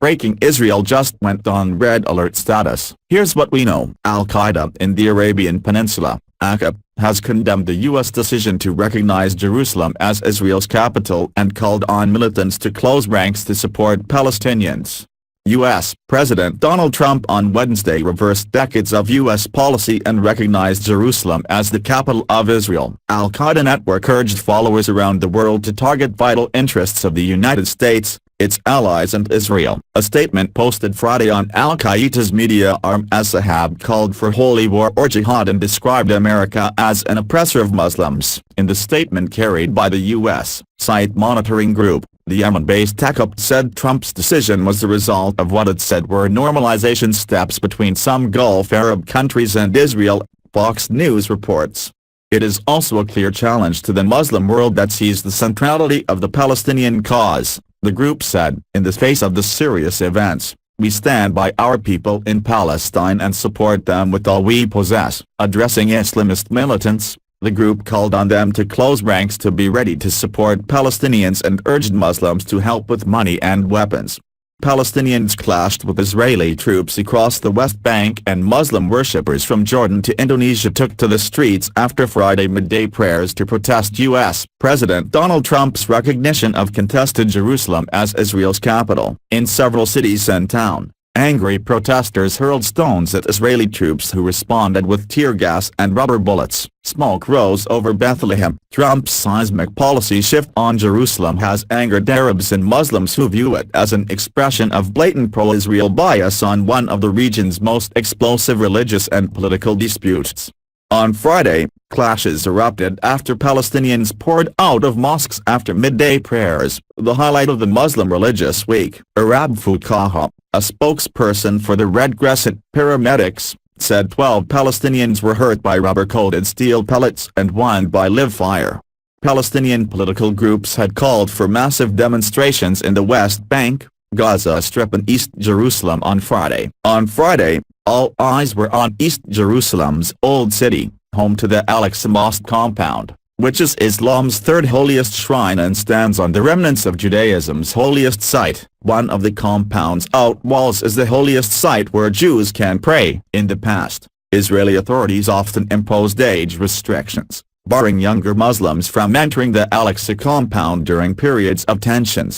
Breaking: Israel just went on red alert status. Here's what we know. Al-Qaeda in the Arabian Peninsula, AQAP, has condemned the U.S. decision to recognize Jerusalem as Israel's capital and called on militants to close ranks to support Palestinians. U.S. President Donald Trump on Wednesday reversed decades of U.S. policy and recognized Jerusalem as the capital of Israel. Al-Qaeda network urged followers around the world to target vital interests of the United States, its allies and Israel. A statement posted Friday on al-Qaeda's media arm as-Sahab called for holy war or jihad and described America as an oppressor of Muslims. In the statement carried by the U.S. site monitoring group, the Yemen-based AQAP said Trump's decision was the result of what it said were normalization steps between some Gulf Arab countries and Israel, Fox News reports. It is also a clear challenge to the Muslim world that sees the centrality of the Palestinian cause, the group said. In the face of the serious events, we stand by our people in Palestine and support them with all we possess. Addressing Islamist militants, the group called on them to close ranks to be ready to support Palestinians and urged Muslims to help with money and weapons. Palestinians clashed with Israeli troops across the West Bank and Muslim worshippers from Jordan to Indonesia took to the streets after Friday midday prayers to protest U.S. President Donald Trump's recognition of contested Jerusalem as Israel's capital. In several cities and towns, angry protesters hurled stones at Israeli troops who responded with tear gas and rubber bullets. Smoke rose over Bethlehem. Trump's seismic policy shift on Jerusalem has angered Arabs and Muslims who view it as an expression of blatant pro-Israel bias on one of the region's most explosive religious and political disputes. On Friday, clashes erupted after Palestinians poured out of mosques after midday prayers, the highlight of the Muslim religious week. Arab Fuqaha, a spokesperson for the Red Crescent paramedics, said 12 Palestinians were hurt by rubber-coated steel pellets and 1 by live fire. Palestinian political groups had called for massive demonstrations in the West Bank, Gaza Strip and East Jerusalem on Friday. On Friday, all eyes were on East Jerusalem's Old City, home to the Al-Aqsa Mosque compound, which is Islam's third holiest shrine and stands on the remnants of Judaism's holiest site. One of the compound's out walls is the holiest site where Jews can pray. In the past, Israeli authorities often imposed age restrictions, barring younger Muslims from entering the Al-Aqsa compound during periods of tensions.